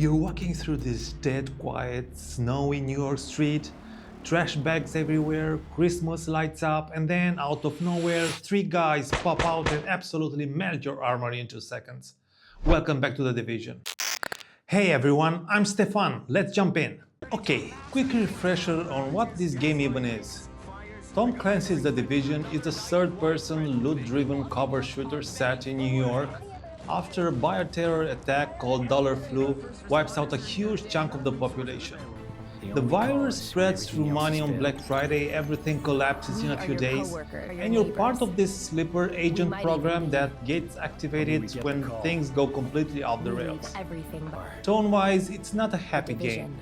You're walking through this dead, quiet, snowy New York street, trash bags everywhere, Christmas lights up, and then out of nowhere, three guys pop out and absolutely melt your armor in 2 seconds. Welcome back to The Division. Hey everyone, I'm Stefan, let's jump in. Okay, quick refresher on what this game even is. Tom Clancy's The Division is a third-person, loot-driven cover shooter set in New York after a bioterror attack called Dollar Flu wipes out a huge chunk of the population. The virus spreads through money on Black Friday, everything collapses in a few days, and you're part of this sleeper agent program that gets activated when things go completely off the rails. Tone-wise, it's not a happy game.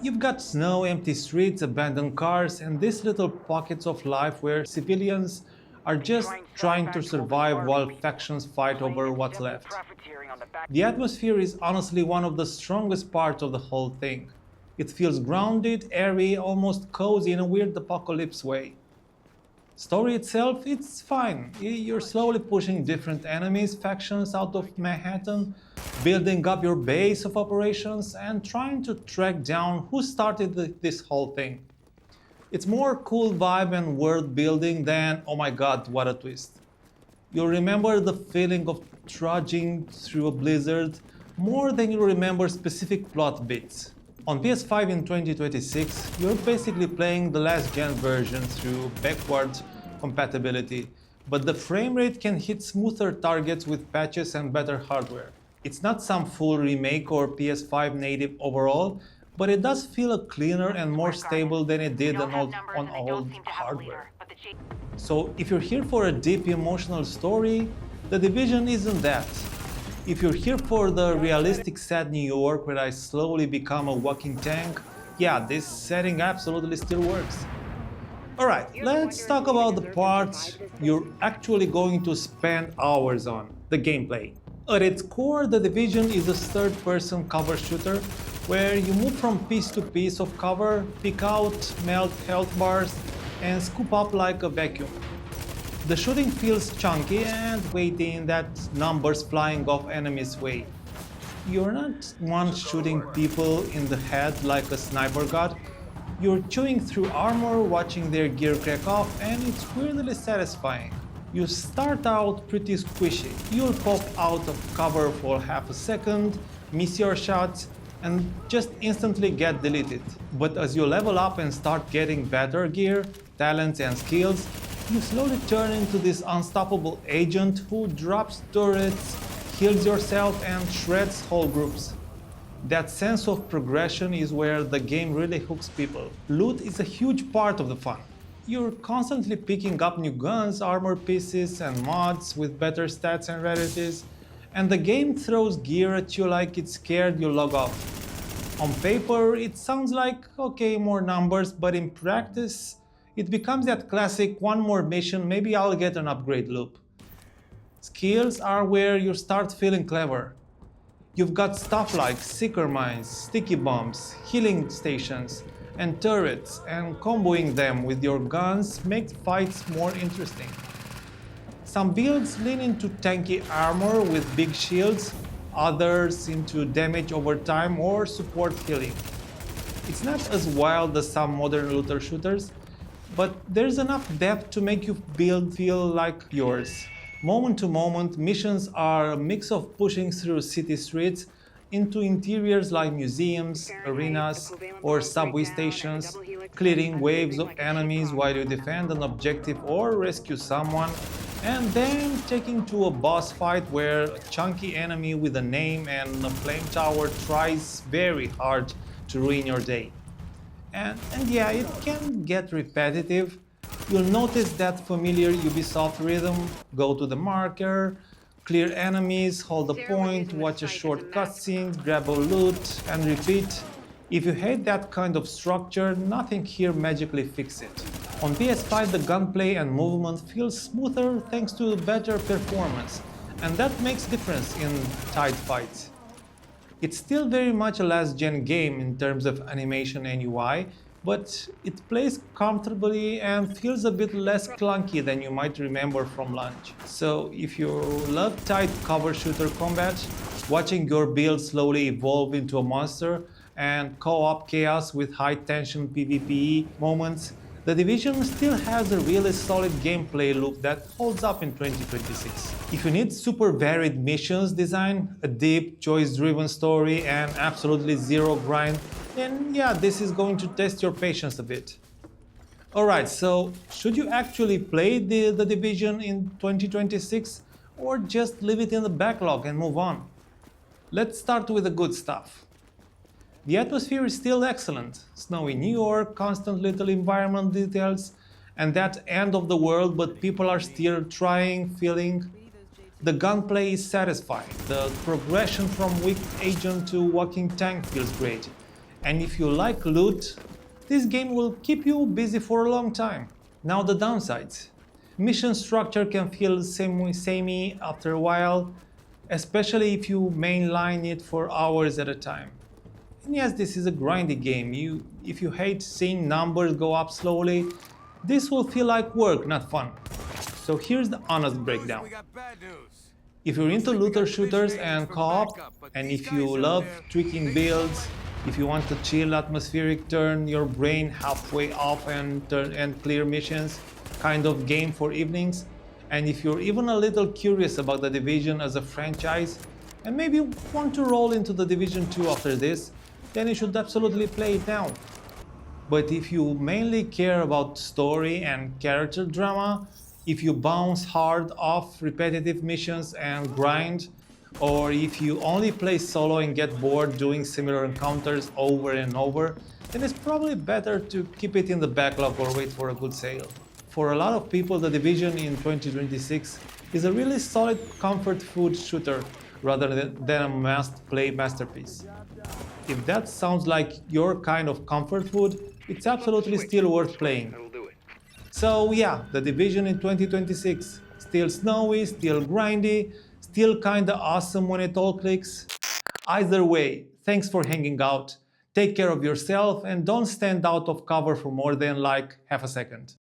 You've got snow, empty streets, abandoned cars, and these little pockets of life where civilians are just trying to survive while factions fight over what's left. The atmosphere is honestly one of the strongest parts of the whole thing. It feels grounded, airy, almost cozy in a weird apocalypse way. Story itself, it's fine. You're slowly pushing different enemies, factions out of Manhattan, building up your base of operations, and trying to track down who started this whole thing. It's more cool vibe and world building than, oh my god, what a twist. You'll remember the feeling of trudging through a blizzard more than you remember specific plot bits. On PS5 in 2026, you're basically playing the last gen version through backward compatibility, but the frame rate can hit smoother targets with patches and better hardware. It's not some full remake or PS5 native overall, but it does feel cleaner and more stable than it did on old hardware. So if you're here for a deep emotional story, The Division isn't that. If you're here for the realistic sad New York where I slowly become a walking tank, yeah, this setting absolutely still works. Alright, let's talk about the parts you're actually going to spend hours on, the gameplay. At its core, The Division is a third-person cover shooter where you move from piece to piece of cover, pick out, melt health bars, and scoop up like a vacuum. The shooting feels chunky and weighty in that numbers flying off enemies' way. You're not one shooting people in the head like a sniper god. You're chewing through armor, watching their gear crack off, and it's weirdly satisfying. You start out pretty squishy. You'll pop out of cover for half a second, miss your shots, and just instantly get deleted. But as you level up and start getting better gear, talents and skills, you slowly turn into this unstoppable agent who drops turrets, heals yourself, and shreds whole groups. That sense of progression is where the game really hooks people. Loot is a huge part of the fun. You're constantly picking up new guns, armor pieces, and mods with better stats and rarities, and the game throws gear at you like it's scared you'll log off. On paper, it sounds like, okay, more numbers, but in practice, it becomes that classic one more mission, maybe I'll get an upgrade loop. Skills are where you start feeling clever. You've got stuff like seeker mines, sticky bombs, healing stations, and turrets, and comboing them with your guns makes fights more interesting. Some builds lean into tanky armor with big shields, others into damage over time or support healing. It's not as wild as some modern looter shooters, but there's enough depth to make your build feel like yours. Moment to moment, missions are a mix of pushing through city streets into interiors like museums, arenas, or subway stations, clearing waves of enemies while you defend an objective or rescue someone, and then taking to a boss fight where a chunky enemy with a name and a flame tower tries very hard to ruin your day. And yeah, it can get repetitive. You'll notice that familiar Ubisoft rhythm: go to the marker, clear enemies, hold a point, watch a short cutscene, grab a loot, and repeat. If you hate that kind of structure, nothing here magically fixes it. On PS5, the gunplay and movement feel smoother thanks to better performance, and that makes difference in tight fights. It's still very much a last-gen game in terms of animation and UI, but it plays comfortably and feels a bit less clunky than you might remember from launch. So if you love tight cover shooter combat, watching your build slowly evolve into a monster, and co-op chaos with high-tension PvP moments, The Division still has a really solid gameplay loop that holds up in 2026. If you need super varied missions design, a deep, choice-driven story, and absolutely zero grind, then yeah, this is going to test your patience a bit. Alright, so should you actually play the Division in 2026 or just leave it in the backlog and move on? Let's start with the good stuff. The atmosphere is still excellent. Snowy New York, constant little environment details, and that end of the world but people are still trying, feeling. The gunplay is satisfying. The progression from weak agent to walking tank feels great. And if you like loot, this game will keep you busy for a long time. Now the downsides. Mission structure can feel samey after a while, especially if you mainline it for hours at a time. And yes, this is a grindy game. If you hate seeing numbers go up slowly, this will feel like work, not fun. So here's the honest breakdown. If you're into looter shooters and co-op, and if you love tweaking builds, if you want a chill atmospheric turn your brain halfway off and clear missions kind of game for evenings, and if you're even a little curious about the Division as a franchise, and maybe want to roll into the Division 2 after this, then you should absolutely play it now. But if you mainly care about story and character drama, if you bounce hard off repetitive missions and grind, or if you only play solo and get bored doing similar encounters over and over, then it's probably better to keep it in the backlog or wait for a good sale. For a lot of people, The Division in 2026 is a really solid comfort food shooter rather than a must-play masterpiece. If that sounds like your kind of comfort food, it's absolutely still worth playing. So yeah, The Division in 2026, still snowy, still grindy, still kinda awesome when it all clicks. Either way, thanks for hanging out, take care of yourself, and don't stand out of cover for more than like half a second.